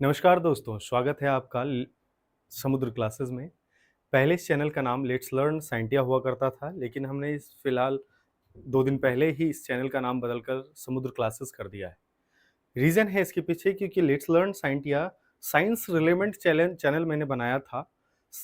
नमस्कार दोस्तों, स्वागत है आपका समुद्र क्लासेस में। पहले इस चैनल का नाम लेट्स लर्न साइंटिया हुआ करता था, लेकिन हमने इस फिलहाल 2 दिन पहले ही इस चैनल का नाम बदलकर समुद्र क्लासेस कर दिया है। रीज़न है इसके पीछे क्योंकि let's learn scientia science relevant channel मैंने बनाया था,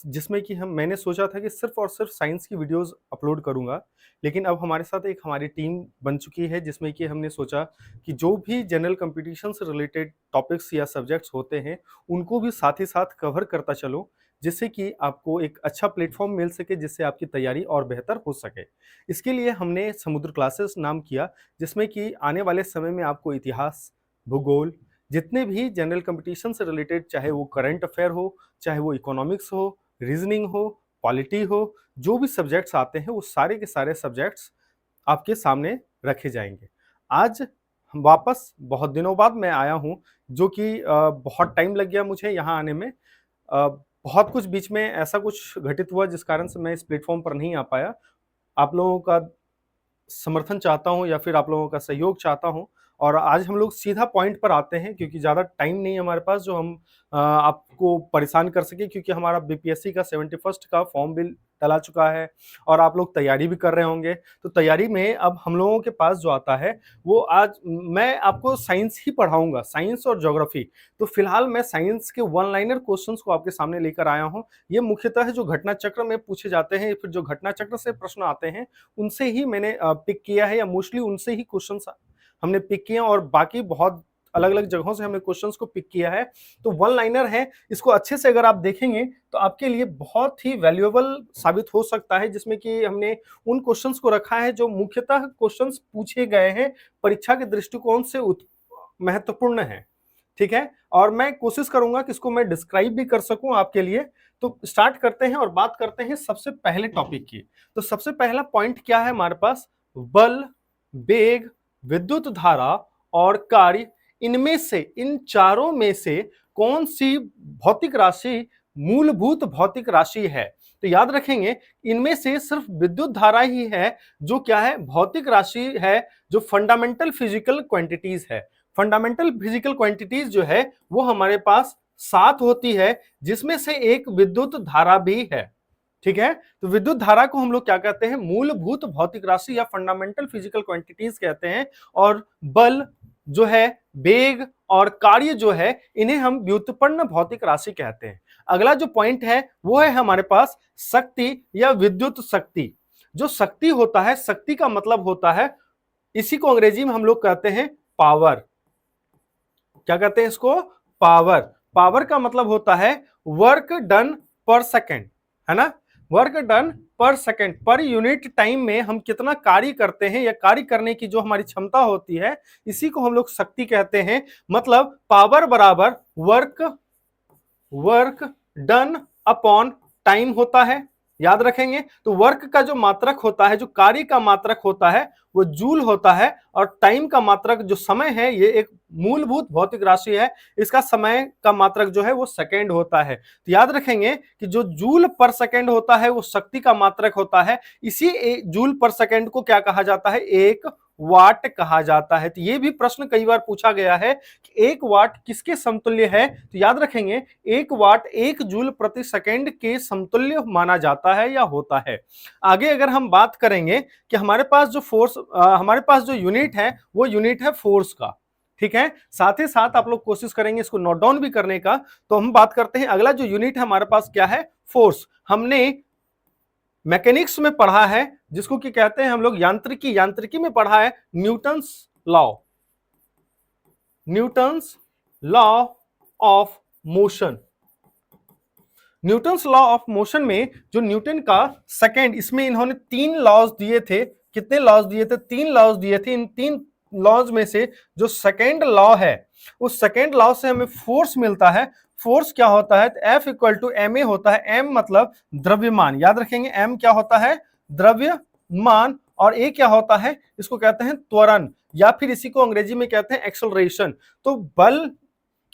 जिसमें कि हम मैंने सोचा था कि सिर्फ़ और सिर्फ़ साइंस की वीडियोज़ अपलोड करूँगा। लेकिन अब हमारे साथ एक हमारी टीम बन चुकी है, जिसमें कि हमने सोचा कि जो भी जनरल कॉम्पिटिशन से रिलेटेड टॉपिक्स या सब्जेक्ट्स होते हैं, उनको भी साथ ही साथ कवर करता चलूँ, जिससे कि आपको एक अच्छा प्लेटफ़ॉर्म मिल सके, जिससे आपकी तैयारी और बेहतर हो सके। इसके लिए हमने समुद्र क्लासेस नाम किया, जिसमें कि आने वाले समय में आपको इतिहास, भूगोल, जितने भी जनरल कॉम्पिटिशन से रिलेटेड, चाहे वो करंट अफेयर हो, चाहे वो इकोनॉमिक्स हो, रीजनिंग हो, पॉलिटी हो, जो भी सब्जेक्ट्स आते हैं वो सारे के सारे सब्जेक्ट्स आपके सामने रखे जाएंगे। आज वापस बहुत दिनों बाद मैं आया हूँ, जो कि बहुत टाइम लग गया मुझे यहाँ आने में। बहुत कुछ बीच में ऐसा कुछ घटित हुआ जिस कारण से मैं इस प्लेटफॉर्म पर नहीं आ पाया। आप लोगों का समर्थन चाहता हूँ या फिर आप लोगों का सहयोग चाहता हूँ, और आज हम लोग सीधा पॉइंट पर आते हैं क्योंकि ज़्यादा टाइम नहीं है हमारे पास जो हम आपको परेशान कर सके, क्योंकि हमारा बीपीएससी का 71st का फॉर्म भी डला चुका है और आप लोग तैयारी भी कर रहे होंगे। तो तैयारी में अब हम लोगों के पास जो आता है वो आज मैं आपको साइंस ही पढ़ाऊंगा, साइंस और ज्योग्राफी। तो फिलहाल मैं साइंस के वन लाइनर क्वेश्चंस को आपके सामने लेकर आया हूँ। ये मुख्यतः जो घटना चक्र में पूछे जाते हैं, फिर जो घटना चक्र से प्रश्न आते हैं, उनसे ही मैंने पिक किया है, या मोस्टली उनसे ही क्वेश्चंस हमने पिक किए हैं, और बाकी बहुत अलग अलग जगहों से हमने क्वेश्चंस को पिक किया है। तो वन लाइनर है, इसको अच्छे से अगर आप देखेंगे तो आपके लिए बहुत ही वैल्यूएबल साबित हो सकता है, जिसमें कि हमने उन क्वेश्चंस को रखा है जो मुख्यतः क्वेश्चंस पूछे गए हैं, परीक्षा के दृष्टिकोण से महत्वपूर्ण है। ठीक है, और मैं कोशिश करूंगा कि इसको मैं डिस्क्राइब भी कर सकूं आपके लिए। तो स्टार्ट करते हैं और बात करते हैं सबसे पहले टॉपिक की। तो सबसे पहला पॉइंट क्या है हमारे पास? बल, वेग, विद्युत धारा और कार्य, इनमें से, इन चारों में से कौन सी भौतिक राशि मूलभूत भौतिक राशि है? तो याद रखेंगे, इनमें से सिर्फ विद्युत धारा ही है जो क्या है, भौतिक राशि है, जो फंडामेंटल फिजिकल क्वांटिटीज है। फंडामेंटल फिजिकल क्वांटिटीज जो है वो हमारे पास 7 होती है, जिसमें से एक विद्युत धारा भी है। ठीक है, तो विद्युत धारा को हम लोग क्या कहते हैं? मूलभूत भौतिक राशि या फंडामेंटल फिजिकल क्वांटिटीज कहते हैं। और बल जो है, वेग और कार्य जो है, इन्हें हम व्युत्पन्न भौतिक राशि कहते हैं। अगला जो पॉइंट है वो है हमारे पास शक्ति या विद्युत शक्ति। जो शक्ति होता है, शक्ति का मतलब होता है, इसी को अंग्रेजी में हम लोग कहते हैं पावर। क्या कहते हैं इसको? पावर। पावर का मतलब होता है वर्क डन पर सेकेंड, है ना? वर्क डन पर सेकेंड, पर यूनिट टाइम में हम कितना कार्य करते हैं या कार्य करने की जो हमारी क्षमता होती है, इसी को हम लोग शक्ति कहते हैं। मतलब पावर बराबर work, work done upon time होता है। याद रखेंगे, तो वर्क का जो मात्रक होता है, जो कार्य का मात्रक होता है, वो जूल होता है, और टाइम का मात्रक जो समय है, ये एक मूलभूत भौतिक राशि है, इसका समय का मात्रक जो है वो सेकेंड होता है। तो याद रखेंगे कि जो जूल पर सेकेंड होता है वो शक्ति का मात्रक होता है। इसी जूल पर सेकेंड को क्या कहा जाता है? एक वाट कहा जाता है। तो ये भी प्रश्न कई बार पूछा गया है कि एक वाट किसके समतुल्य है? तो याद रखेंगे, एक वाट एक जूल प्रति सेकेंड के समतुल्य माना जाता है या होता है। आगे अगर हम बात करेंगे कि हमारे पास जो फोर्स, हमारे पास जो यूनिट है वो यूनिट है फोर्स का। ठीक है, साथ ही साथ आप लोग कोशिश करेंगे इसको नोट डाउन भी करने का। तो हम बात करते हैं, अगला जो यूनिट है हमारे पास क्या है? फोर्स। हमने मैकेनिक्स में पढ़ा है, जिसको कि कहते हैं हम लोग यांत्रिकी, यांत्रिकी में पढ़ा है Newton's law, Newton's law of motion. Newton's law of motion में जो न्यूटन का सेकेंड, इसमें इन्होंने 3 लॉज दिए थे। कितने लॉज दिए थे? 3 लॉज दिए थे। इन 3 लॉज में से जो सेकेंड लॉ है, उस सेकेंड लॉ से हमें फोर्स मिलता है। फोर्स क्या होता है? F equal to M A होता है। M मतलब द्रव्यमान। याद रखेंगे, M क्या होता है? द्रव्यमान। और A क्या होता है? इसको कहते हैं त्वरण, या फिर इसी को अंग्रेजी में कहते हैं एक्सेलरेशन। तो बल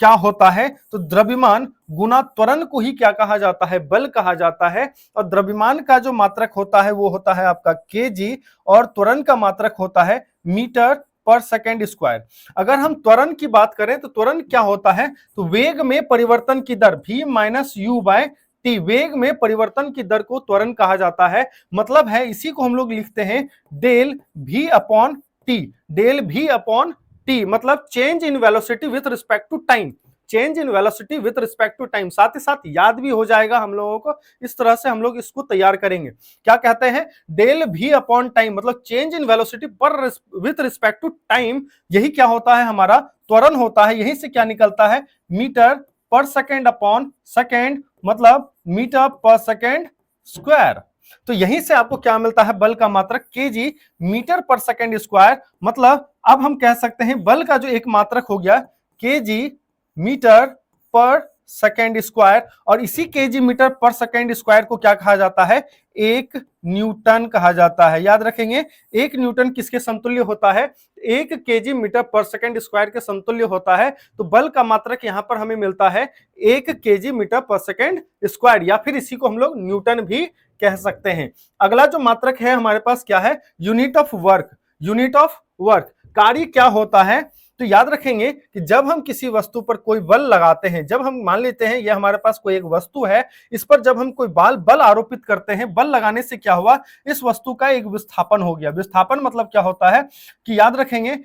क्या होता है? तो द्रव्यमान गुना त्वरण को ही क्या कहा जाता है? बल कहा जाता है। और द्रव्यमान का जो मात्रक होता है वो होता है आपका kg, और त्वरण का मात्रक होता है मीटर पर सेकेंड स्क्वायर। अगर हम त्वरण की बात करें तो त्वरण क्या होता है, तो वेग में परिवर्तन की दर v minus u by t, वेग में परिवर्तन की दर को त्वरण कहा जाता है। मतलब है इसी को हम लोग लिखते हैं del v upon T, del v upon T मतलब change in velocity with respect to time, change in velocity with respect to time. साथ ही साथ याद भी हो जाएगा हम लोगों को, इस तरह से हम लोग इसको तैयार करेंगे। क्या कहते हैं, डेल v अपॉन टाइम मतलब चेंज इन वेलोसिटी पर विथ रिस्पेक्ट टू टाइम, यही क्या होता है हमारा त्वरण होता है। यहीं से क्या निकलता है, मीटर पर सेकेंड अपॉन सेकेंड मतलब मीटर पर सेकेंड स्क्वायर। तो यहीं से आपको क्या मिलता है, बल का मात्रक केजी मीटर पर सेकेंड स्क्वायर। मतलब अब हम कह सकते हैं बल का जो एक मात्रक हो गया केजी मीटर पर सेकेंड स्क्वायर, और इसी केजी मीटर पर सेकेंड स्क्वायर को क्या कहा जाता है, एक न्यूटन कहा जाता है। याद रखेंगे एक न्यूटन किसके समतुल्य होता है, एक केजी मीटर पर सेकेंड स्क्वायर के समतुल्य होता है। तो बल का मात्रक यहां पर हमें मिलता है एक केजी मीटर पर सेकेंड स्क्वायर, या फिर इसी को हम लोग न्यूटन भी कह सकते हैं। अगला जो मात्रक है हमारे पास क्या है, unit of work. Unit of work कार्य क्या होता है, तो याद रखेंगे कि जब हम किसी वस्तु पर कोई बल लगाते हैं, जब हम मान लेते हैं ये हमारे पास कोई एक वस्तु है, इस पर जब हम कोई बल आरोपित करते हैं, बल लगाने से क्या हुआ, इस वस्तु का एक विस्थापन हो गया। विस्थापन मतलब क्या होता है कि याद रखेंगे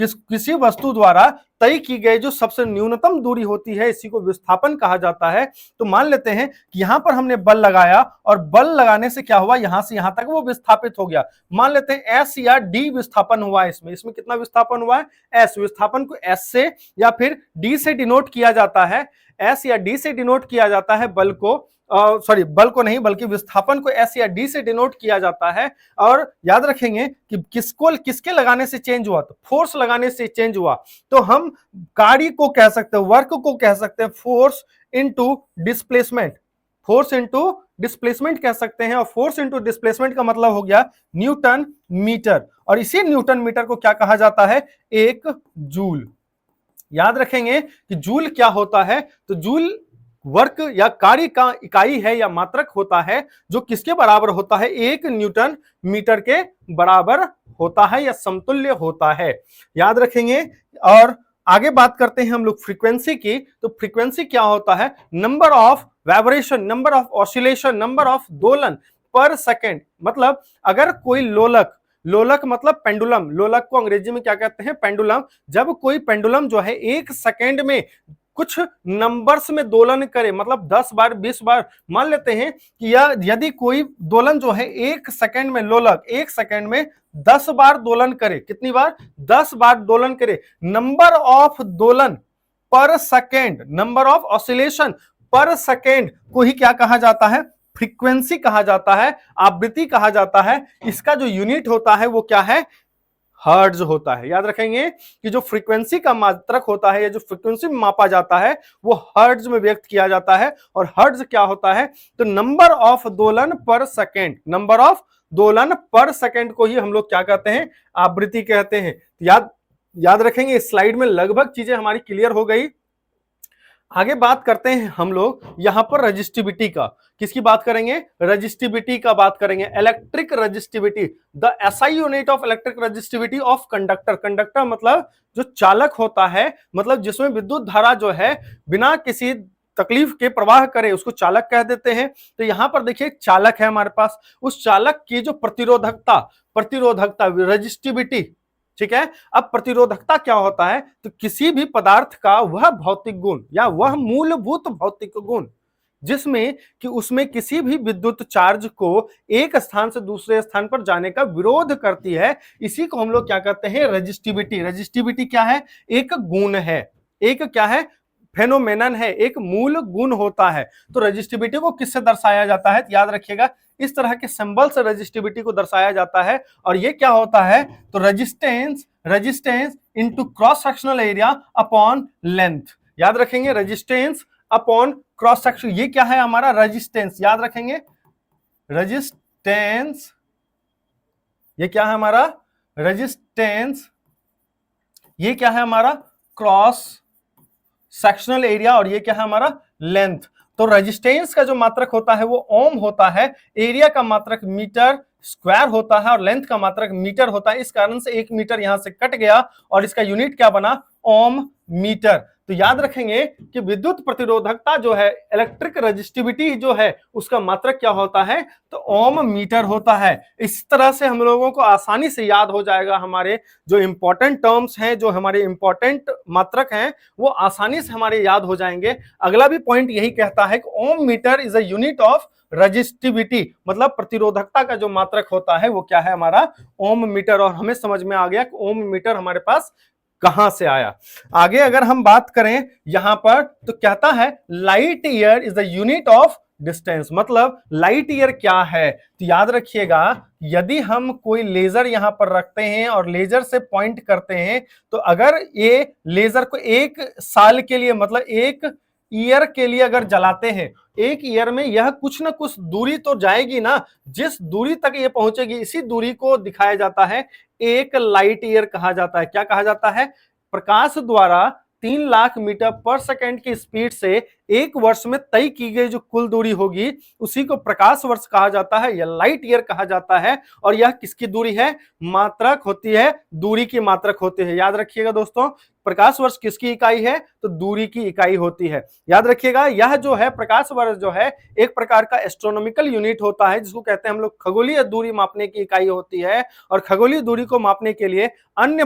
किसी वस्तु द्वारा तय की गई जो सबसे न्यूनतम दूरी होती है, इसी को विस्थापन कहा जाता है। तो मान लेते हैं कि यहां पर हमने बल लगाया और बल लगाने से क्या हुआ, यहां से यहां तक वो विस्थापित हो गया। मान लेते हैं एस या डी विस्थापन हुआ है इसमें कितना विस्थापन हुआ है, एस। विस्थापन को एस से या फिर डी से डिनोट किया जाता है, एस या डी से डिनोट किया जाता है बल को, बल को नहीं बल्कि विस्थापन को एस या डी से डिनोट किया जाता है। और याद रखेंगे कि किसके लगाने से चेंज हुआ, तो फोर्स लगाने से चेंज हुआ। तो हम कार्य को कह सकते हैं, वर्क को कह सकते हैं force into displacement, force into displacement कह सकते हैं। और फोर्स इनटू डिस्प्लेसमेंट का मतलब हो गया न्यूटन मीटर, और इसी न्यूटन मीटर को क्या कहा जाता है, एक जूल। याद रखेंगे कि जूल क्या होता है, तो जूल वर्क या कार्य का इकाई है या मात्रक होता है जो किसके बराबर होता है, एक न्यूटन मीटर के बराबर होता है या समतुल्य होता है। याद रखेंगे। और आगे बात करते हैं हम लोग फ्रीक्वेंसी की। तो फ्रीक्वेंसी क्या होता है, number of vibration, number of oscillation, number of दोलन पर सेकेंड। मतलब अगर कोई लोलक, लोलक मतलब पेंडुलम, लोलक को अंग्रेजी में क्या कहते हैं, पेंडुलम। जब कोई पेंडुलम जो है एक सेकेंड में कुछ नंबर्स में दोलन करे, मतलब 10 बार 20 बार, मान लेते हैं कि यदि कोई दोलन जो है एक सेकंड में, लोलक एक सेकंड में 10 बार दोलन करे, कितनी बार, 10 बार दोलन करे, नंबर ऑफ दोलन पर सेकेंड, नंबर ऑफ ऑसिलेशन पर सेकेंड को ही क्या कहा जाता है, फ्रीक्वेंसी कहा जाता है, आवृत्ति कहा जाता है। इसका जो यूनिट होता है वो क्या है, हर्ट्ज होता है। याद रखेंगे कि जो फ्रीक्वेंसी का मात्रक होता है या जो फ्रीक्वेंसी में मापा जाता है वो हर्ट्ज में व्यक्त किया जाता है। और हर्ट्ज क्या होता है, तो नंबर ऑफ दोलन पर सेकेंड, नंबर ऑफ दोलन पर सेकेंड को ही हम लोग क्या कहते हैं, आवृत्ति कहते हैं। याद रखेंगे। इस स्लाइड में लगभग चीजें हमारी क्लियर हो गई। आगे बात करते हैं हम लोग यहां पर रजिस्टिविटी का। किसकी बात करेंगे, रजिस्टिविटी का बात करेंगे, electric resistivity, the SI unit of electric resistivity of conductor. Conductor मतलब जो चालक होता है, मतलब जिसमें विद्युत धारा जो है बिना किसी तकलीफ के प्रवाह करे, उसको चालक कह देते हैं। तो यहां पर देखिए चालक है हमारे पास, उस चालक की जो प्रतिरोधकता रजिस्टिविटी, ठीक है। अब प्रतिरोधकता क्या होता है, तो किसी भी पदार्थ का वह भौतिक गुण या वह मूलभूत भौतिक गुण जिसमें कि उसमें किसी भी विद्युत चार्ज को एक स्थान से दूसरे स्थान पर जाने का विरोध करती है, इसी को हम लोग क्या कहते हैं, रजिस्टिविटी। रजिस्टिविटी क्या है, एक गुण है, एक क्या है, फेनोमेनन है, एक मूल गुण होता है। तो रजिस्टिविटी को किससे दर्शाया जाता है, याद रखिएगा इस तरह के सिंबल से रजिस्टिविटी को दर्शाया जाता है। और ये क्या होता है, तो resistance into cross sectional area upon length. याद रखेंगे रेजिस्टेंस अपॉन क्रॉस सेक्शन, ये क्या है हमारा रेजिस्टेंस। याद रखेंगे रेजिस्टेंस, ये क्या है हमारा रेजिस्टेंस, ये क्या है हमारा क्रॉस सेक्शनल एरिया, और ये क्या है हमारा लेंथ। तो रेजिस्टेंस का जो मात्रक होता है वो ओम होता है, एरिया का मात्रक मीटर स्क्वायर होता है और लेंथ का मात्रक मीटर होता है, इस कारण से 1 मीटर यहां से कट गया और इसका यूनिट क्या बना, ओम मीटर। तो याद रखेंगे कि विद्युत प्रतिरोधकता जो है, इलेक्ट्रिक रेजिस्टिविटी जो है, उसका मात्रक क्या होता है, तो ओम मीटर होता है। इस तरह से हम लोगों को आसानी से याद हो जाएगा, हमारे जो इंपॉर्टेंट टर्म्स हैं, जो हमारे इंपॉर्टेंट मात्रक हैं, वो आसानी से हमारे याद हो जाएंगे। अगला भी पॉइंट यही कहता है कि ohm metre is a unit of resistivity, मतलब प्रतिरोधकता का जो मात्रक होता है वो क्या है, हमारा ओम मीटर। और हमें समझ में आ गया कि ओम मीटर हमारे पास कहां से आया। आगे अगर हम बात करें यहां पर, तो कहता है light year is the unit of distance, मतलब लाइट ईयर क्या है। तो याद रखिएगा, यदि हम कोई लेजर यहां पर रखते हैं और लेजर से पॉइंट करते हैं, तो अगर ये लेजर को 1 साल के लिए, मतलब 1 ईयर के लिए अगर जलाते हैं, 1 ईयर में यह कुछ ना कुछ दूरी तो जाएगी ना, जिस दूरी तक ये पहुंचेगी, इसी दूरी को दिखाया जाता है, 1 लाइट ईयर कहा जाता है। क्या कहा जाता है, प्रकाश द्वारा 3 लाख मीटर पर सेकंड की स्पीड से 1 वर्ष में तय की गई जो कुल दूरी होगी, उसी को प्रकाश वर्ष कहा जाता है या लाइट ईयर कहा जाता है। और यह किसकी दूरी है, मात्रक होती है, दूरी की मात्रक होती है। याद रखिएगा दोस्तों, प्रकाश वर्ष किसकी इकाई है, तो दूरी की इकाई होती है। याद रखिएगा, यह जो है प्रकाश वर्ष जो है एक प्रकार का एस्ट्रोनॉमिकल यूनिट होता है, जिसको कहते हैं हम लोग, खगोलीय दूरी मापने की इकाई होती है। और खगोलीय दूरी को मापने के लिए अन्य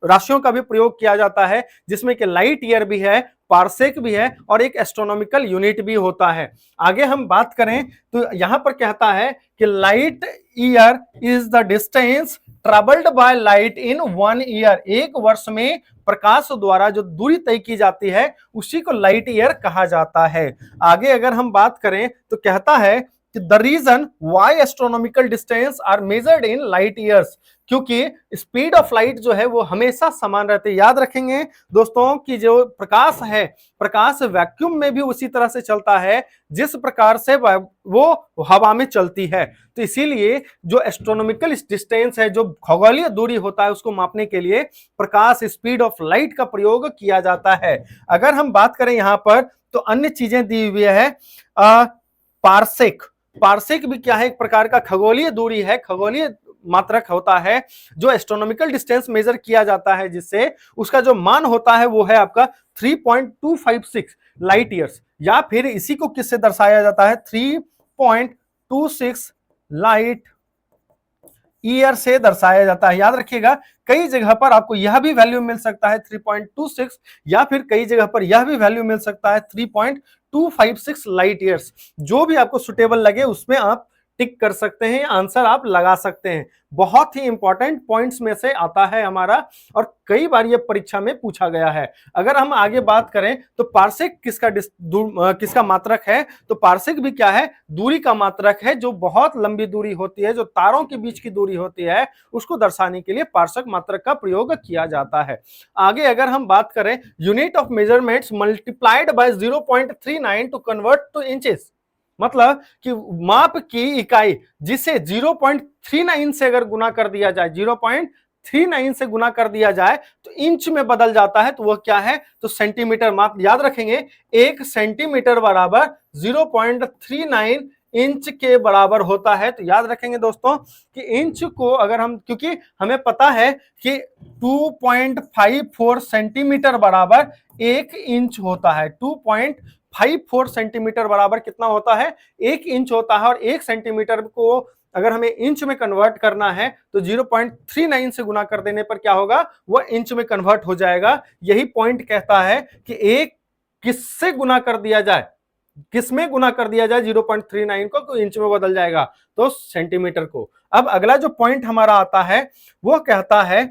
राशियों का भी प्रयोग किया जाता है, जिसमें कि लाइट ईयर भी है, पारसेक भी है और एक एस्ट्रोनॉमिकल यूनिट भी होता है। आगे हम बात करें तो यहां पर कहता है कि light year is the distance travelled by light in 1 year, 1 वर्ष में प्रकाश द्वारा जो दूरी तय की जाती है उसी को लाइट ईयर कहा जाता है। आगे अगर हम बात करें तो कहता है कि the reason why astronomical distance are measured in light years, क्योंकि स्पीड ऑफ लाइट जो है वो हमेशा समान रहती है। याद रखेंगे दोस्तों कि जो प्रकाश है, प्रकाश वैक्यूम में भी उसी तरह से चलता है जिस प्रकार से वो हवा में चलती है। तो इसीलिए जो एस्ट्रोनॉमिकल डिस्टेंस है, जो खगोलीय दूरी होता है, उसको मापने के लिए प्रकाश स्पीड ऑफ लाइट का प्रयोग किया जाता है। अगर हम बात करें यहां पर तो अन्य चीजें दी हुई है, पारसेक। पारसेक भी क्या है, एक प्रकार का खगोलीय दूरी है, खगोलीय मात्रक होता है, जो एस्ट्रोनॉमिकल डिस्टेंस मेजर किया जाता है, जिससे उसका जो मान होता है वो है आपका 3.256 लाइट ईयर्स, या फिर इसी को किससे दर्शाया जाता है, 3.26 लाइट ईयर से दर्शाया जाता है। याद रखिएगा, कई जगह पर आपको यह भी वैल्यू मिल सकता है 3.26, या फिर कई जगह पर यह भी वैल्यू मिल सकता है 3.256 लाइट ईयर्स। जो भी आपको सुटेबल लगे उसमें आप टिक कर सकते हैं, आंसर आप लगा सकते हैं। बहुत ही इंपॉर्टेंट पॉइंट्स में से आता है हमारा, और कई बार ये परीक्षा में पूछा गया है। अगर हम आगे बात करें तो पारसेक किसका मात्रक है, तो पारसेक भी क्या है, दूरी का मात्रक है। जो बहुत लंबी दूरी होती है, जो तारों के बीच की दूरी होती है, उसको दर्शाने के लिए पारसेक मात्रक का प्रयोग किया जाता है। आगे अगर हम बात करें, unit of measurements multiplied by 0.39 to convert to inches, मतलब कि माप की इकाई जिसे 0.39 से अगर गुना कर दिया जाए, 0.39 से गुना कर दिया जाए तो इंच में बदल जाता है, तो वह क्या है, तो सेंटीमीटर। माप याद रखेंगे, 1 सेंटीमीटर बराबर 0.39 इंच के बराबर होता है। तो याद रखेंगे दोस्तों कि इंच को अगर हम, क्योंकि हमें पता है कि 2.54 सेंटीमीटर बराबर 1 इंच होता है, 2.54 सेंटीमीटर बराबर कितना होता है, 1 इंच होता है। और 1 सेंटीमीटर को अगर हमें इंच में कन्वर्ट करना है तो 0.39 से गुना कर देने पर क्या होगा, वह इंच में कन्वर्ट हो जाएगा। यही पॉइंट कहता है कि एक किससे गुना कर दिया जाए, किसमें गुना कर दिया जाए 0.39 को, तो इंच में बदल जाएगा, तो सेंटीमीटर को। अब अगला जो पॉइंट हमारा आता है वो कहता है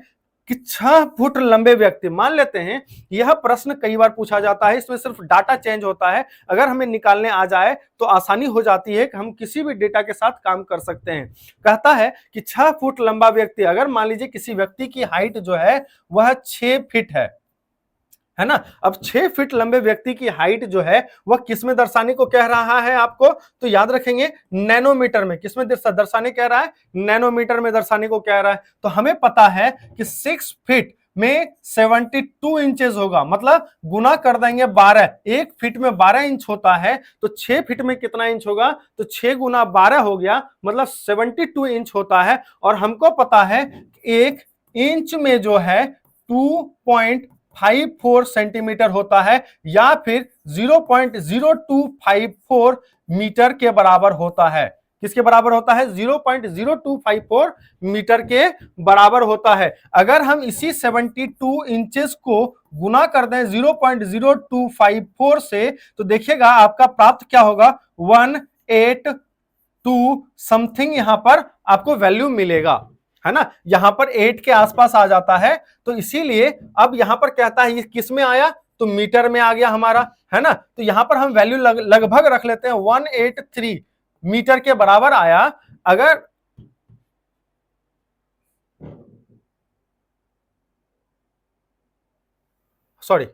कि 6 फुट लंबे व्यक्ति, मान लेते हैं यह प्रश्न कई बार पूछा जाता है, इसमें सिर्फ डाटा चेंज होता है, अगर हमें निकालने आ जाए तो आसानी हो जाती है कि हम किसी भी डेटा के साथ काम कर सकते हैं। कहता है कि 6 फुट लंबा व्यक्ति, अगर मान लीजिए किसी व्यक्ति की हाइट जो है वह 6 फीट है ना। अब 6 फीट लंबे व्यक्ति की हाइट जो है वह किस में दर्शाने को कह रहा है आपको, तो याद रखेंगे नैनोमीटर में। किस में दर्शाने कह रहा है, नैनोमीटर में दर्शाने को कह रहा है। तो हमें पता है कि 6 फीट में 72 इंचेस होगा, मतलब गुना कर देंगे 12। 1 फीट में 12 इंच होता है, तो 6 फीट में कितना इंच होगा, तो 6 गुना 12 हो गया, मतलब 72 इंच होता है। और हमको पता है 1 इंच में जो है 2.54 सेंटीमीटर होता है, या फिर 0.0254 मीटर के बराबर होता है। किसके बराबर होता है, 0.0254 मीटर के बराबर होता है। अगर हम इसी 72 इंचेस को गुना कर दें 0.0254 से, तो देखिएगा आपका प्राप्त क्या होगा, 182 समथिंग यहां पर आपको वैल्यू मिलेगा, है ना। यहां पर 8 के आसपास आ जाता है, तो इसीलिए अब यहां पर कहता है ये किस में आया, तो मीटर में आ गया हमारा, है ना। तो यहां पर हम वैल्यू लगभग रख लेते हैं, 183 मीटर के बराबर आया। अगर सॉरी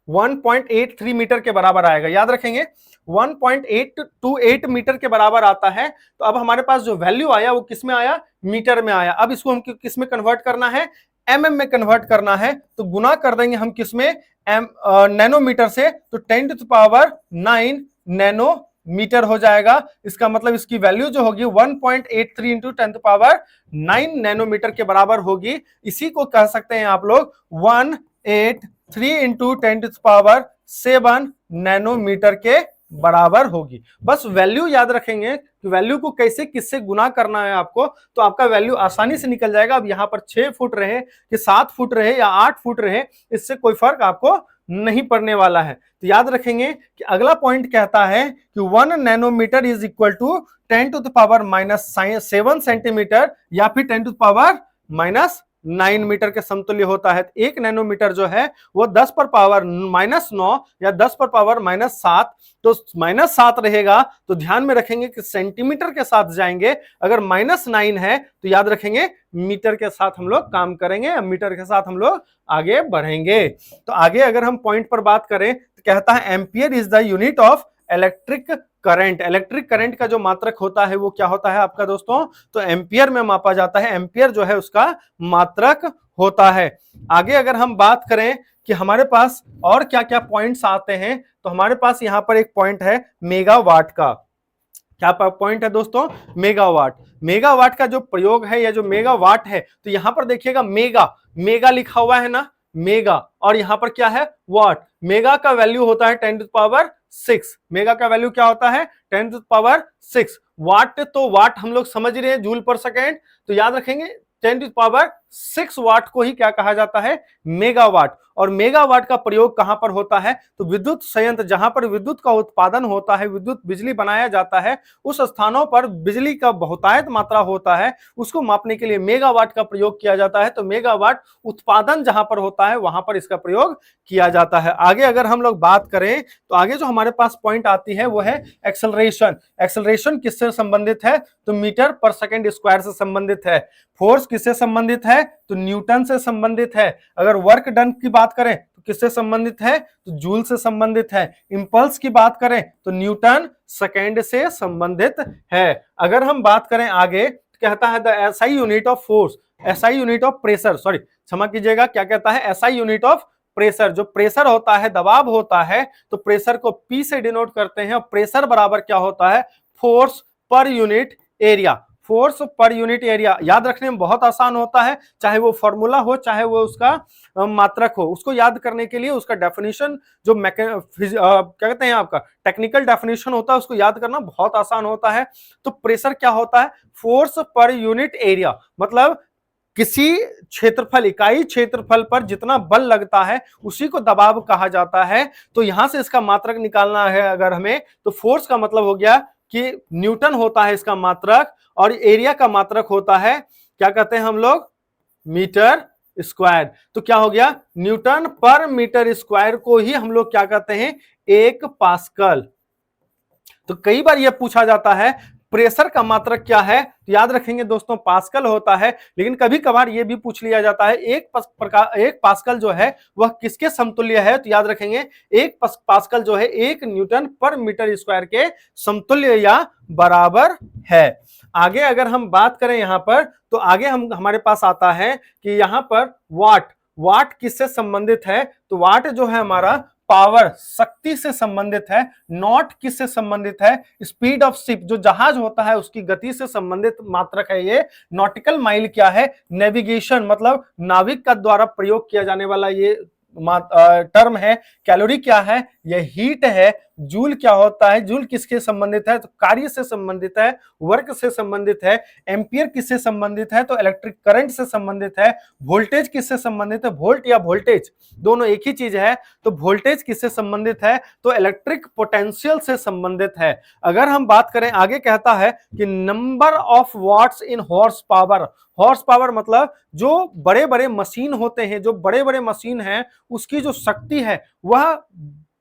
1.83 मीटर के बराबर आएगा, याद रखेंगे 1.828 मीटर के बराबर आता है। तो अब हमारे पास जो वैल्यू आया वो किस में आया, मीटर में आया। अब इसको हम किस में कन्वर्ट करना है, एमएम में कन्वर्ट करना है, तो गुना कर देंगे हम किस में, नैनोमीटर से, तो 10⁹ नैनोमीटर हो जाएगा। इसका मतलब इसकी वैल्यू जो होगी 1.83 इंटू 10⁹ नैनोमीटर के बराबर होगी। इसी को कह सकते हैं आप लोग 183 इंटू 10⁻7 नैनोमीटर के बराबर होगी। बस वैल्यू याद रखेंगे कि वैल्यू को कैसे किससे गुना करना है आपको, तो आपका वैल्यू आसानी से निकल जाएगा। अब यहां पर 6 फुट रहे कि 7 फुट रहे या 8 फुट रहे, इससे कोई फर्क आपको नहीं पड़ने वाला है। तो याद रखेंगे कि अगला पॉइंट कहता है कि 1 nanometre is equal to 10⁻⁻7 centimetre या फिर 10⁻⁻9 मीटर के समतुल्य होता है। 1 नैनोमीटर जो है वो 10⁻⁻9 या 10⁻⁻7, तो -7 रहेगा, तो ध्यान में रखेंगे कि सेंटीमीटर के साथ जाएंगे। अगर -9 है तो याद रखेंगे मीटर के साथ हम लोग काम करेंगे, मीटर के साथ हम लोग आगे बढ़ेंगे। तो आगे अगर हम पॉइंट पर बात करें तो कहता है ampere is the unit of electric current. Electric current का जो मात्रक होता है वो क्या होता है आपका दोस्तों, तो एम्पियर में मापा जाता है। एम्पियर जो है उसका मात्रक होता है। आगे अगर हम बात करें कि हमारे पास और क्या क्या पॉइंट्स आते हैं, तो हमारे पास यहां पर एक पॉइंट है मेगावाट का। क्या पॉइंट है दोस्तों, मेगावाट। मेगावाट का जो प्रयोग है या जो मेगावाट है, तो यहां पर देखिएगा मेगा, मेगा लिखा हुआ है ना, मेगा, और यहां पर क्या है, वाट। मेगा का वैल्यू होता है 10⁻6। मेगा का वैल्यू क्या होता है, 10⁻6। वाट, तो वाट हम लोग समझ रहे हैं, जूल पर सेकेंड, तो याद रखेंगे 10⁻6 वाट को ही क्या कहा जाता है, मेगावाट। और मेगावाट का प्रयोग कहां पर होता है, तो विद्युत संयंत्र, जहां पर विद्युत का उत्पादन होता है, विद्युत बिजली बनाया जाता है, उस स्थानों पर बिजली का बहुतायत मात्रा होता है, उसको मापने के लिए मेगावाट का प्रयोग किया जाता है। तो मेगावाट उत्पादन जहां पर होता है वहां पर इसका प्रयोग किया जाता है। आगे अगर हम लोग बात करें तो आगे जो हमारे पास पॉइंट आती है वो है एक्सेलरेशन। एक्सेलरेशन किससे संबंधित है, तो मीटर पर सेकेंड स्क्वायर से संबंधित है। फोर्स किससे संबंधित है, तो न्यूटन से संबंधित है। अगर वर्क डन की बात करें तो किससे संबंधित है, तो जूल से संबंधित है। इंपल्स की बात करें तो न्यूटन सेकेंड से संबंधित है। अगर हम बात करें आगे तो कहता है the SI unit of force, SI unit of pressure, sorry क्षमा कीजिएगा, क्या कहता है, एसआई यूनिट ऑफ प्रेशर। जो प्रेशर होता है, दबाव होता है, तो प्रेशर को पी से डिनोट करते हैं। प्रेशर बराबर क्या होता है, force per unit area. Force per unit area याद रखने में बहुत आसान होता है, चाहे वो फॉर्मूला हो चाहे वो उसका मात्रक हो। उसको याद करने के लिए उसका डेफिनेशन जो क्या कहते हैं आपका टेक्निकल डेफिनेशन होता है, उसको याद करना बहुत आसान होता है। तो प्रेशर क्या होता है, फोर्स पर यूनिट एरिया, मतलब किसी क्षेत्रफल, इकाई क्षेत्रफल पर जितना बल लगता है उसी को दबाव कहा जाता है। तो यहां से इसका मात्रक निकालना है अगर हमें, तो फोर्स का मतलब हो गया कि न्यूटन होता है इसका मात्रक, और एरिया का मात्रक होता है, क्या कहते हैं हम लोग, मीटर स्क्वायर। तो क्या हो गया, न्यूटन पर मीटर स्क्वायर को ही हम लोग क्या कहते हैं, 1 पास्कल। तो कई बार यह पूछा जाता है प्रेशर का मात्रक क्या है, तो याद रखेंगे दोस्तों पास्कल होता है। लेकिन कभी कभार ये भी पूछ लिया जाता है एक पास्कल जो है वह किसके समतुल्य है, तो याद रखेंगे एक पास्कल जो है 1 न्यूटन पर मीटर स्क्वायर के समतुल्य या बराबर है। आगे अगर हम बात करें यहां पर, तो आगे हमारे पास आता है कि यहां पर वाट किससे संबंधित है, तो वाट जो है हमारा पावर शक्ति से संबंधित है। नॉट किससे संबंधित है, स्पीड ऑफ शिप जो जहाज होता है उसकी गति से संबंधित मात्रक है ये। नॉटिकल माइल क्या है, नेविगेशन मतलब नाविक का द्वारा प्रयोग किया जाने वाला ये टर्म है। कैलोरी क्या है, यह हीट है। जूल क्या होता है, जूल किसके संबंधित है, तो कार्य से संबंधित है, वर्क से संबंधित है। एम्पियर किससे संबंधित है, तो इलेक्ट्रिक करंट से संबंधित है। वोल्टेज किससे संबंधित है, वोल्ट या वोल्टेज दोनों एक ही चीज है, तो वोल्टेज किससे संबंधित है, तो इलेक्ट्रिक पोटेंशियल से संबंधित है। अगर हम बात करें आगे कहता है कि number of watts in horse power मतलब जो बड़े बड़े मशीन होते हैं, जो बड़े बड़े मशीन हैं उसकी जो शक्ति है वह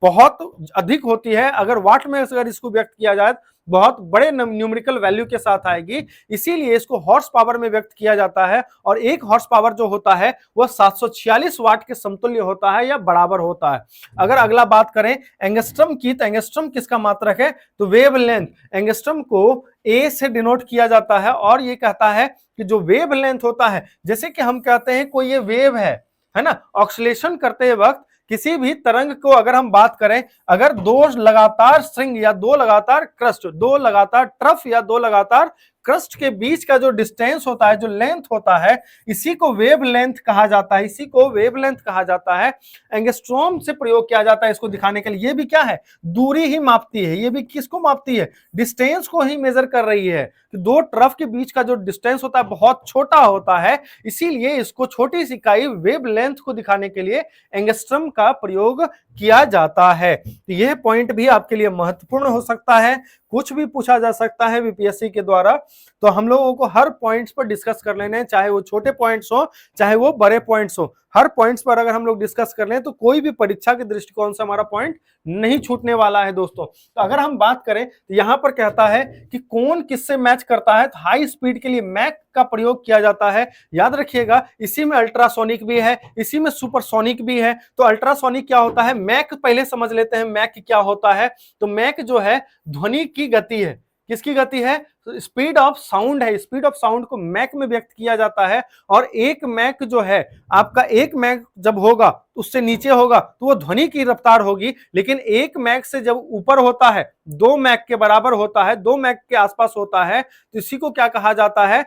बहुत अधिक होती है। अगर वाट में अगर इसको व्यक्त किया जाए बहुत बड़े न्यूमेरिकल वैल्यू के साथ आएगी, इसीलिए इसको हॉर्स पावर में व्यक्त किया जाता है। और एक हॉर्स पावर जो होता है वह 746 वाट के समतुल्य होता है या बराबर होता है। अगर अगला बात करें एंगस्ट्रम की, तो एंगस्ट्रम किसका मात्रक है, तो वेव लेंथ। एंगस्ट्रम को ए से डिनोट किया जाता है और ये कहता है कि जो वेव लेंथ होता है, जैसे कि हम कहते हैं कोई ये वेव है ना, ऑक्सीलेशन करते वक्त किसी भी तरंग को अगर हम बात करें, अगर दो लगातार स्ट्रिंग या दो लगातार क्रस्ट, दो लगातार ट्रफ या दो लगातार क्रस्ट के बीच का जो डिस्टेंस होता है, जो लेंथ होता है, इसी को वेव लेंथ कहा जाता है, इसी को वेव लेंथ कहा जाता है। एंगस्ट्रॉम से प्रयोग किया जाता है इसको दिखाने के लिए। ये भी क्या है, दूरी ही मापती है। ये भी किसको मापती है, डिस्टेंस को ही मेजर कर रही है। तो दो ट्रफ के बीच का जो डिस्टेंस होता है बहुत छोटा होता है, इसीलिए इसको छोटी सी इकाई वेव लेंथ को दिखाने के लिए एंगस्ट्रम का प्रयोग किया जाता है। तो यह पॉइंट भी आपके लिए महत्वपूर्ण हो सकता है, कुछ भी पूछा जा सकता है बीपीएससी के द्वारा। तो हम लोगों को हर पॉइंट्स पर डिस्कस कर लेने हैं, चाहे वो छोटे पॉइंट्स हो चाहे वो बड़े पॉइंट्स हो। हर पॉइंट्स पर अगर हम लोग डिस्कस कर लें तो कोई भी परीक्षा के दृष्टिकोण से हमारा पॉइंट नहीं छूटने वाला है दोस्तों। तो अगर हम बात करें तो यहां पर कहता है कि कौन किससे मैच करता है, तो हाई स्पीड के लिए मैक का प्रयोग किया जाता है। याद रखिएगा इसी में अल्ट्रासोनिक भी है, इसी में सुपरसोनिक भी है। तो अल्ट्रासोनिक क्या होता है, मैक पहले समझ लेते हैं मैक क्या होता है। तो मैक जो है ध्वनि की गति है। किसकी गति है, तो स्पीड ऑफ साउंड है। स्पीड ऑफ साउंड को मैक में व्यक्त किया जाता है। और एक मैक जो है आपका, एक मैक जब होगा उससे नीचे होगा तो वो ध्वनि की रफ्तार होगी, लेकिन एक मैक से जब ऊपर होता है, 2 मैक के बराबर होता है, 2 मैक के आसपास होता है, तो इसी को क्या कहा जाता है,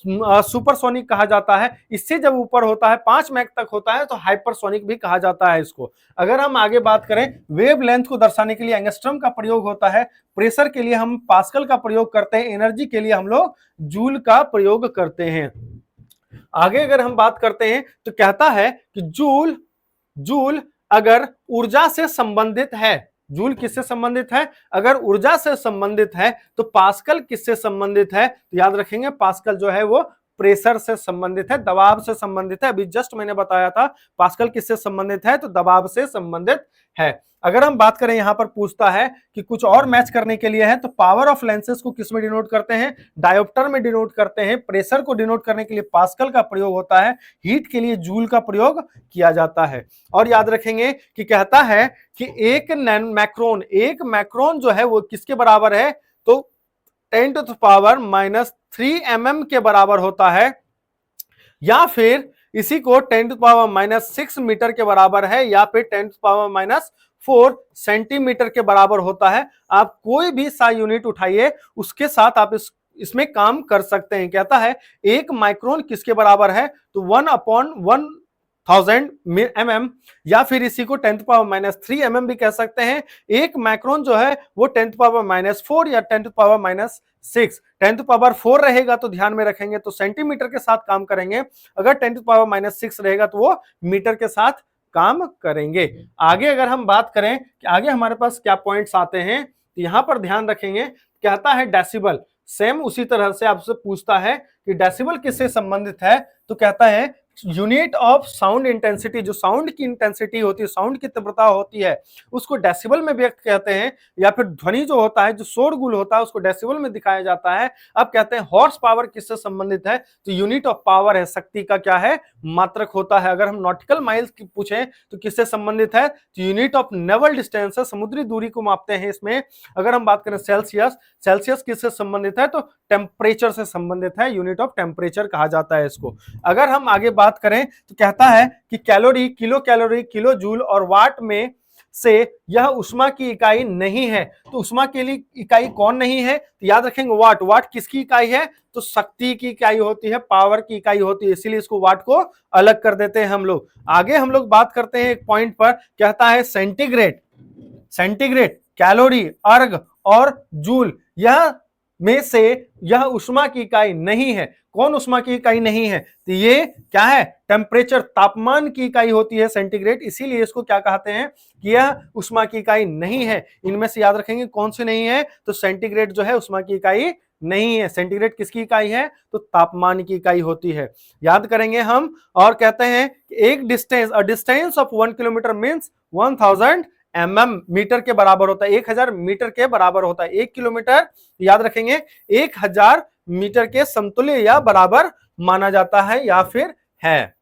सुपरसोनिक कहा जाता है। इससे जब ऊपर होता है 5 मैक तक होता है तो हाइपरसोनिक भी कहा जाता है इसको। अगर हम आगे बात करें वेव लेंथ को दर्शाने के लिए एंगस्ट्रम का प्रयोग होता है, प्रेशर के लिए हम पास्कल का प्रयोग करते हैं, एनर्जी के लिए हम लोग जूल का प्रयोग करते हैं। आगे अगर हम बात करते हैं तो कहता है कि जूल अगर ऊर्जा से संबंधित है, जूल किससे संबंधित है, अगर ऊर्जा से संबंधित है, तो पास्कल किससे संबंधित है, तो याद रखेंगे पास्कल जो है वो प्रेशर से संबंधित है, दबाव से संबंधित है। अभी जस्ट मैंने बताया था पास्कल किससे संबंधित है, तो दबाव से संबंधित है। अगर हम बात करें यहां पर पूछता है कि कुछ और मैच करने के लिए है, तो पावर ऑफ लेंसेज को किस में डिनोट करते हैं, डायोप्टर में डिनोट करते हैं। प्रेशर को डिनोट करने के लिए पास्कल का प्रयोग होता है, हीट के लिए जूल का प्रयोग किया जाता है। और याद रखेंगे कि कहता है कि एक मैक्रोन जो है वो किसके बराबर है, तो 10⁻³ mm के बराबर होता है, या फिर इसी को 10⁻⁻6 मीटर के बराबर है, या फिर 10⁻⁻4 सेंटीमीटर के बराबर होता है। आप कोई भी सा यूनिट उठाइए उसके साथ आप इसमें काम कर सकते हैं। कहता है एक माइक्रोन किसके बराबर है, तो 1/1000 mm, या फिर इसी को 10⁻³ mm भी कह सकते हैं। एक माइक्रोन जो है वो 10⁻⁻4 या 10⁻⁻6, 10⁻4 रहेगा तो ध्यान में रखेंगे तो सेंटीमीटर के साथ काम करेंगे, अगर 10⁻⁻6 रहेगा तो वो मीटर के साथ काम करेंगे। आगे अगर हम बात करें कि आगे हमारे पास क्या पॉइंट्स आते हैं, तो यहां पर ध्यान रखेंगे, कहता है डेसिबल। सेम उसी तरह से आपसे पूछता है कि डेसिबल किससे संबंधित है, तो कहता है यूनिट ऑफ साउंड इंटेंसिटी, जो साउंड की इंटेंसिटी होती है, साउंड की तीव्रता होती है, उसको डेसिबल में व्यक्त कहते हैं, या फिर ध्वनि जो होता है, जो शोरगुल होता है, उसको डेसिबल में दिखाया जाता है। अब कहते हैं हॉर्स पावर किससे संबंधित है, तो यूनिट ऑफ पावर है, शक्ति का क्या है, मात्रक होता है। अगर हम नॉटिकल माइल्स की पूछें तो किससे संबंधित है, तो यूनिट ऑफ नेवल डिस्टेंस है, समुद्री दूरी को मापते हैं इसमें। अगर हम बात करें सेल्सियस, सेल्सियस किससे संबंधित है, तो टेम्परेचर से संबंधित है, यूनिट ऑफ टेम्परेचर कहा जाता है इसको। अगर हम आगे बात करें तो कहता है कि कैलोरी, किलो जूल और वाट में से यह उष्मा की इकाई नहीं है। तो उष्मा के लिए इकाई कौन नहीं है, तो याद रखेंगे वाट। वाट किसकी इकाई है, तो शक्ति की इकाई होती है, पावर की इकाई होती है, इसीलिए इसको वाट को अलग कर देते हैं हम लोग। आगे हम लोग बात करते हैं एक पॉइंट पर, कहता है सेंटीग्रेड, कैलोरी, अर्ग और जूल, यह में से यह उष्मा की इकाई नहीं है। कौन उष्मा की इकाई नहीं है, तो ये क्या है, टेम्परेचर, तापमान की इकाई होती है सेंटीग्रेड, इसीलिए इसको क्या कहते हैं कि यह उष्मा की इकाई नहीं है। इनमें से याद रखेंगे कौन सी नहीं है, तो सेंटीग्रेड जो है उष्मा की इकाई नहीं है। सेंटीग्रेड किसकी इकाई है, तो तापमान की इकाई होती है, याद करेंगे हम। और कहते हैं एक distance, a distance of 1 kilometre means 1000 metre के बराबर होता है, 1000 मीटर के बराबर होता है। 1 किलोमीटर याद रखेंगे 1000 मीटर के समतुल्य या बराबर माना जाता है या फिर है।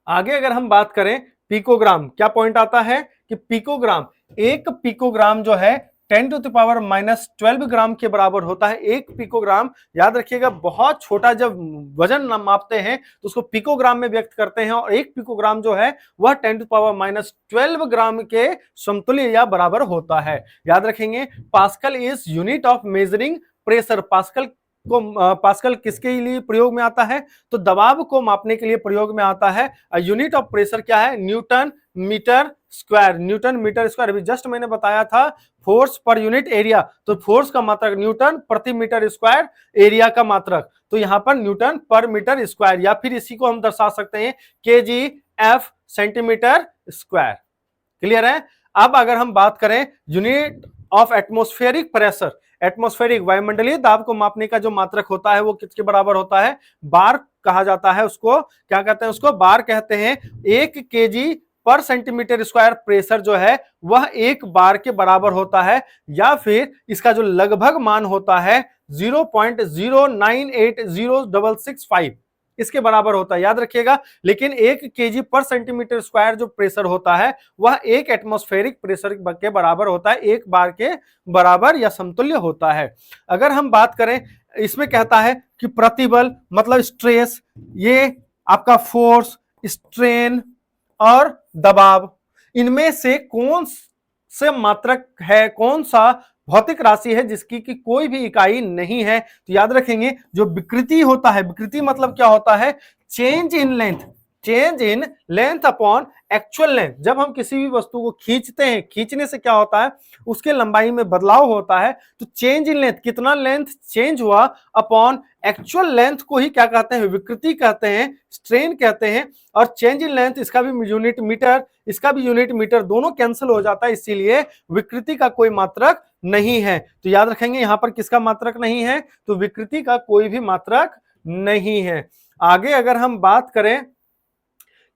आगे अगर हम बात करें पिकोग्राम, क्या पॉइंट आता है कि पिकोग्राम, एक पिकोग्राम जो है 10⁻⁻12 ग्राम के बराबर होता है। एक पिकोग्राम याद रखिएगा, बहुत छोटा जब वजन मापते हैं तो उसको पिकोग्राम में व्यक्त करते हैं, और एक पिकोग्राम जो है वह 10⁻12 ग्राम के समतुल्य या बराबर होता है। याद रखेंगे pascal is unit of measuring pressure. Pascal किसके लिए प्रयोग में आता है, तो दबाव को मापने के लिए प्रयोग में आता है। यूनिट ऑफ प्रेशर क्या है, न्यूटन मीटर स्क्वायर। अभी जस्ट मैंने बताया था फोर्स पर यूनिट एरिया, तो फोर्स का मात्रक न्यूटन प्रति मीटर स्क्वायर, एरिया का मात्रक तो यहां पर न्यूटन पर मीटर स्क्वायर, या फिर इसी को हम दर्शा सकते हैं KG F centimetre square. Clear है। अब अगर हम बात करें unit of atmospheric pressure, atmospheric वायुमंडलीय दाब को मापने का जो मात्रक होता है वो किसके बराबर होता है, बार कहा जाता है उसको। क्या कहते हैं उसको, बार कहते हैं। 1 केजी पर सेंटीमीटर स्क्वायर प्रेशर जो है वह 1 बार के बराबर होता है, या फिर इसका जो लगभग मान होता है 0.0980665 इसके बराबर होता है, याद रखिएगा। लेकिन 1 केजी पर सेंटीमीटर स्क्वायर जो प्रेशर होता है वह 1 एटमॉस्फेरिक प्रेशर के बराबर होता है, 1 बार के बराबर या समतुल्य होता है। अगर हम बात करें, इसमें कहता है कि प्रतिबल मतलब स्ट्रेस, ये आपका फोर्स, स्ट्रेन और दबाव, इनमें से कौन से मात्रक है, कौन सा भौतिक राशि है जिसकी की कोई भी इकाई नहीं है, तो याद रखेंगे जो विकृति होता है, विकृति मतलब क्या होता है, change in length upon actual length. जब हम किसी भी वस्तु को खींचते हैं, खींचने से क्या होता है, उसके लंबाई में बदलाव होता है, तो चेंज इन लेंथ, कितना लेंथ चेंज हुआ, अपॉन एक्चुअल लेंथ को ही क्या कहते हैं, विकृति कहते हैं, स्ट्रेन कहते हैं। और चेंज इन लेंथ इसका भी यूनिट मीटर, इसका भी यूनिट मीटर, दोनों कैंसिल हो जाता है, इसीलिए विकृति का कोई मात्रक नहीं है। तो याद रखेंगे यहां पर किसका मात्रक नहीं है, तो विकृति का कोई भी मात्रक नहीं है। आगे अगर हम बात करें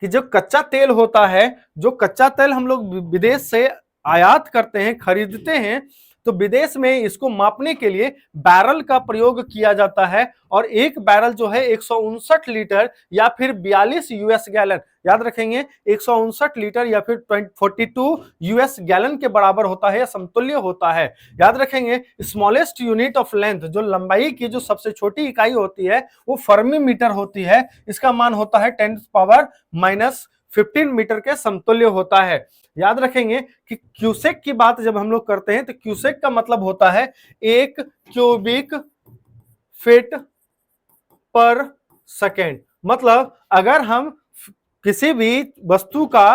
कि जो कच्चा तेल होता है, जो कच्चा तेल हम लोग विदेश से आयात करते हैं, खरीदते हैं, तो विदेश में इसको मापने के लिए बैरल का प्रयोग किया जाता है, और एक बैरल जो है 159 लीटर या फिर 42 यूएस गैलन, याद रखेंगे 159 लीटर या फिर 42 यूएस गैलन के बराबर होता है या समतुल्य होता है। याद रखेंगे स्मॉलेस्ट यूनिट ऑफ लेंथ, जो लंबाई की जो सबसे छोटी इकाई होती है वो फर्मी मीटर होती है, इसका मान होता है 10⁻⁻15 मीटर के समतुल्य होता है। याद रखेंगे कि क्यूसेक की बात जब हम लोग करते हैं तो क्यूसेक का मतलब होता है 1 क्यूबिक फीट पर सेकेंड। मतलब अगर हम किसी भी वस्तु का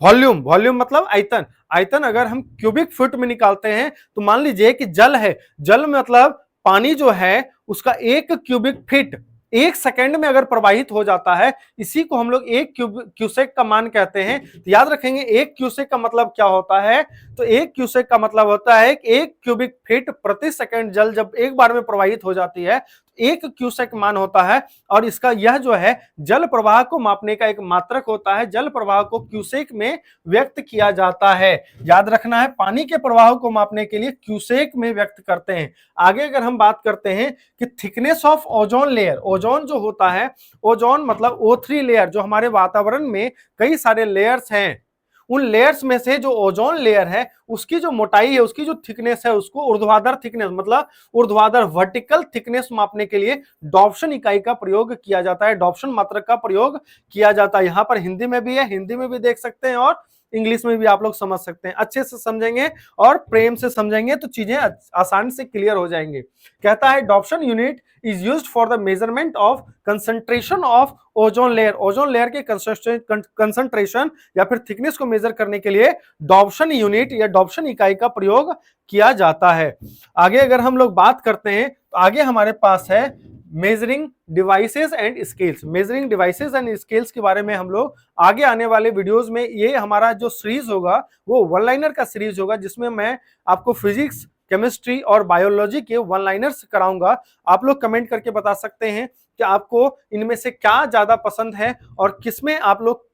वॉल्यूम मतलब आयतन अगर हम क्यूबिक फुट में निकालते हैं, तो मान लीजिए कि जल है, जल मतलब पानी जो है उसका 1 क्यूबिक फीट 1 सेकेंड में अगर प्रवाहित हो जाता है, इसी को हम लोग 1 क्यूसेक का मान कहते हैं। तो याद रखेंगे 1 क्यूसेक का मतलब क्या होता है, तो 1 क्यूसेक का मतलब होता है 1 क्यूबिक फीट प्रति सेकेंड जल जब एक बार में प्रवाहित हो जाती है, 1 क्यूसेक मान होता है और इसका यह जो है जल प्रवाह को मापने का एक मात्रक होता है। जल प्रवाह को क्यूसेक में व्यक्त किया जाता है। याद रखना है, पानी के प्रवाह को मापने के लिए क्यूसेक में व्यक्त करते हैं। आगे अगर हम बात करते हैं कि thickness of ozone layer, ozone जो होता है, ओजोन मतलब O3 लेयर, जो हमारे वातावरण में कई सारे लेयर्स हैं, उन लेयर्स में से जो ओजोन लेयर है उसकी जो मोटाई है, उसकी जो थिकनेस है, उसको ऊर्ध्वाधर थिकनेस मतलब ऊर्ध्वाधर वर्टिकल थिकनेस मापने के लिए डॉप्सन इकाई का प्रयोग किया जाता है, डॉप्सन मात्रक का प्रयोग किया जाता है। यहां पर हिंदी में भी है, हिंदी में भी देख सकते हैं और इंग्लिश में भी आप लोग समझ सकते हैं। अच्छे से समझेंगे और प्रेम से समझेंगे तो चीजें आसानी से क्लियर हो जाएंगे। कहता है Dobson unit is used for the measurement of concentration of ozone layer, ozone layer के कंसंट्रेशन या फिर थिकनेस को मेजर करने के लिए डॉप्सन यूनिट या डॉप्सन इकाई का प्रयोग किया जाता है। आगे अगर हम लोग बात करते हैं तो आगे हमारे पास है measuring devices and scales. Measuring devices and scales के बारे में हम लोग आगे आने वाले वीडियोस में, ये हमारा जो सीरीज होगा वो वन लाइनर का सीरीज होगा, जिसमें मैं आपको फिजिक्स, केमिस्ट्री और बायोलॉजी के वन लाइनर्स कराऊंगा। आप लोग कमेंट करके बता सकते हैं कि आपको इनमें से क्या ज्यादा पसंद है और किसमें आप लोग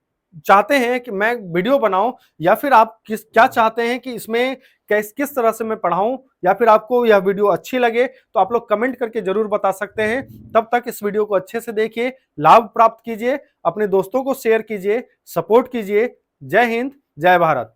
चाहते हैं कि मैं वीडियो बनाऊं, या फिर आप क्या चाहते हैं कि इसमें किस तरह से मैं पढ़ाऊं, या फिर आपको यह वीडियो अच्छी लगे तो आप लोग कमेंट करके जरूर बता सकते हैं। तब तक इस वीडियो को अच्छे से देखिए, लाभ प्राप्त कीजिए, अपने दोस्तों को शेयर कीजिए, सपोर्ट कीजिए। जय हिंद, जय भारत।